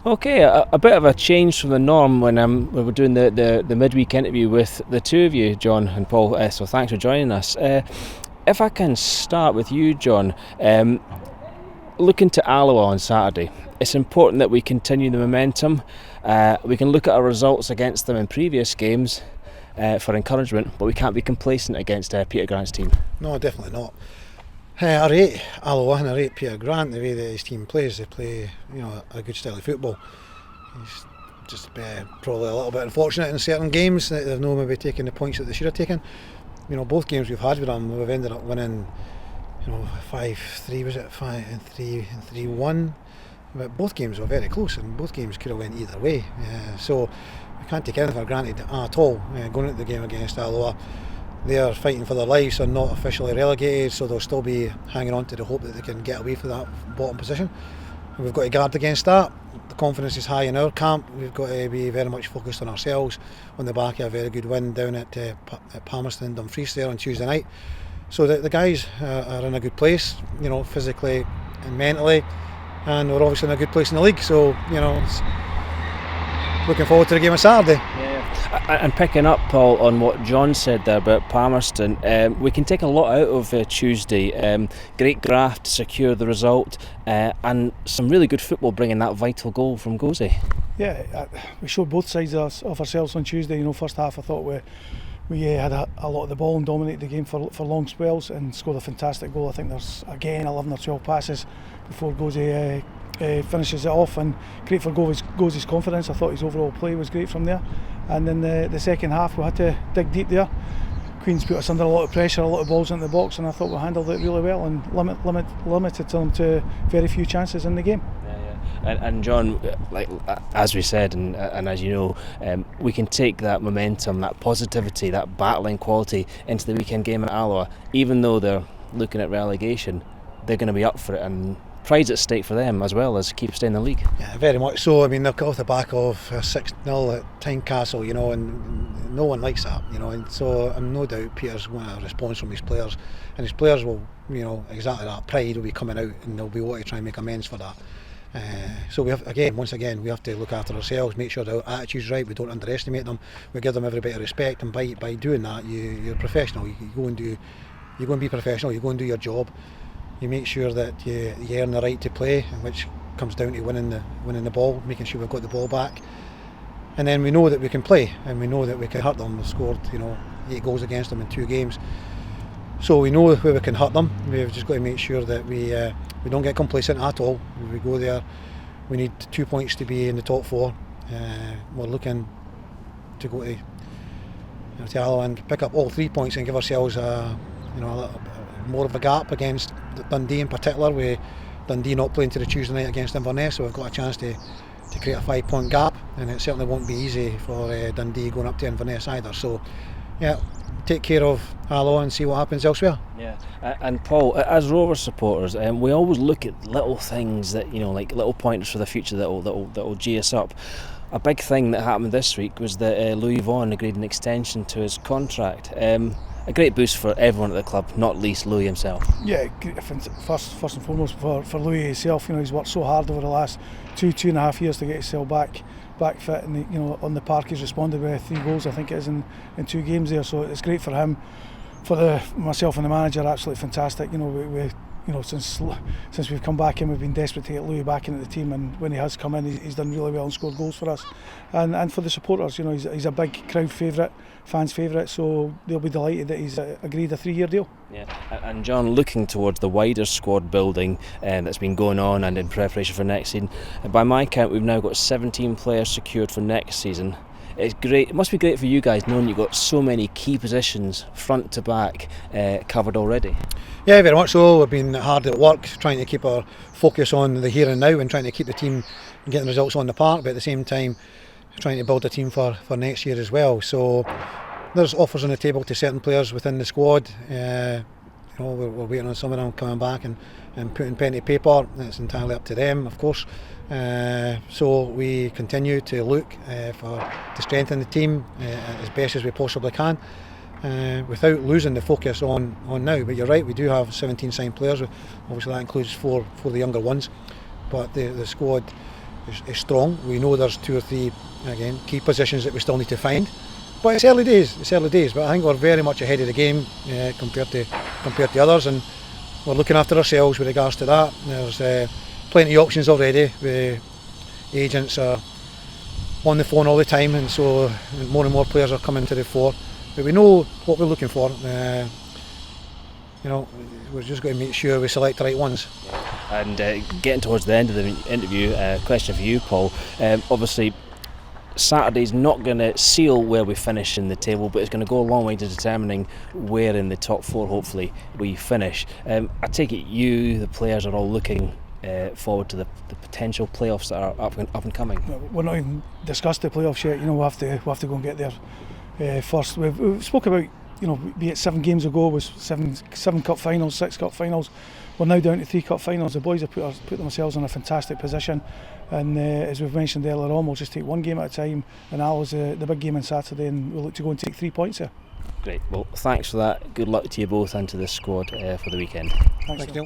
Okay, a bit of a change from the norm when we're doing the midweek interview with the two of you, John and Paul. So thanks for joining us. If I can start with you, John, looking to Alloa on Saturday, it's important that we continue the momentum. We can look at our results against them in previous games for encouragement, but we can't be complacent against Peter Grant's team. No, definitely not. I rate Alloa and I rate Peter Grant the way that his team plays. They play, a good style of football. He's just probably a little bit unfortunate in certain games that they've not maybe taken the points that they should have taken. Both games we've had with them, we've ended up winning, 5-3, was it 5-3 and 3-1. But both games were very close, and both games could have went either way. So we can't take anything for granted at all. Going into the game against Alloa, they are fighting for their lives. They're not officially relegated, so they'll still be hanging on to the hope that they can get away from that bottom position. And we've got to guard against that. The confidence is high in our camp. We've got to be very much focused on ourselves on the back of a very good win down at Palmerston and Dumfries there on Tuesday night. So the guys are in a good place, physically and mentally, and we're obviously in a good place in the league. So it's looking forward to the game on Saturday. And picking up, Paul, on what John said there about Palmerston, we can take a lot out of Tuesday. Great graft to secure the result, and some really good football bringing that vital goal from Gozi. Yeah, we showed both sides of ourselves on Tuesday. First half I thought we had a lot of the ball and dominated the game for long spells and scored a fantastic goal. I think there's again 11 or 12 passes before Gozi finishes it off, and great for Gozi's confidence. I thought his overall play was great from there. And then the second half we had to dig deep there. Queen's put us under a lot of pressure, a lot of balls into the box, and I thought we handled it really well and limited them to very few chances in the game. And John, as we said, and as you know, we can take that momentum, that positivity, that battling quality into the weekend game at Alloa. Even though they're looking at relegation, they're going to be up for it, and pride's at stake for them as well as keep staying in the league. Yeah, very much so. I mean, they've got off the back of 6-0 at Tynecastle, and no one likes that, and so I'm no doubt Peter's going to response from his players, and his players will, exactly that pride will be coming out, and they'll be wanting to try and make amends for that. So we have, once again, we have to look after ourselves, make sure our attitude's right, we don't underestimate them, we give them every bit of respect, and by doing that, you're professional. You go and be professional, you go and do your job. You make sure that you earn the right to play, which comes down to winning the ball, making sure we've got the ball back. And then we know that we can play, and we know that we can hurt them. We've scored 8 goals against them in 2 games. So we know where we can hurt them. We've just got to make sure that we don't get complacent at all. When we go there, we need 2 points to be in the top 4. We're looking to go to Alloa and pick up all 3 points and give ourselves more of a gap against Dundee in particular, with Dundee not playing to the Tuesday night against Inverness, so we've got a chance to create a 5-point gap, and it certainly won't be easy for Dundee going up to Inverness either. So take care of Alloa and see what happens elsewhere. Yeah, and Paul, as Rovers supporters, we always look at little things that like little pointers for the future that'll G us up. A big thing that happened this week was that Louis Vaughan agreed an extension to his contract. A great boost for everyone at the club, not least Louis himself. Yeah, first and foremost for Louis himself. He's worked so hard over the last 2.5 years to get himself back fit, and on the park he's responded with 3 goals, I think it is, in 2 games there. So it's great for him. For myself and the manager, absolutely fantastic. Since we've come back in, we've been desperate to get Louis back into the team, and when he has come in, he's done really well and scored goals for us. And for the supporters, he's a big crowd favourite, fans' favourite, so they'll be delighted that he's agreed a 3-year deal. Yeah, and John, looking towards the wider squad building that's been going on and in preparation for next season, by my count we've now got 17 players secured for next season. It's great. It must be great for you guys knowing you've got so many key positions front to back covered already. Yeah, very much so. We've been hard at work trying to keep our focus on the here and now and trying to keep the team getting results on the park, but at the same time trying to build a team for next year as well. So there's offers on the table to certain players within the squad. We're waiting on some of them coming back and putting pen to paper. It's entirely up to them, of course. So we continue to look to strengthen the team as best as we possibly can, without losing the focus on now. But you're right, we do have 17 signed players. Obviously that includes four of the younger ones, but the squad is strong. We know there's 2 or 3 again key positions that we still need to find. But it's early days. But I think we're very much ahead of the game compared to others, and we're looking after ourselves with regards to that. There's plenty of options already. The agents are on the phone all the time, and so more and more players are coming to the fore. But we know what we're looking for. We're just going to make sure we select the right ones. And getting towards the end of the interview, question for you, Paul. Obviously, Saturday's not going to seal where we finish in the table, but it's going to go a long way to determining where in the top 4, hopefully, we finish. I take it the players, are all looking forward to the potential playoffs that are up and coming. We're not even discussed the playoffs yet. We'll have to go and get there first. We've spoke about, be it 7 games ago was seven cup finals, 6 cup finals. We're now down to 3 cup finals. The boys have put themselves in a fantastic position, and as we've mentioned earlier on, we'll just take 1 game at a time, and Alloa's the big game on Saturday, and we'll look to go and take 3 points there. Great, well thanks for that. Good luck to you both and to the squad for the weekend. Thanks Neil.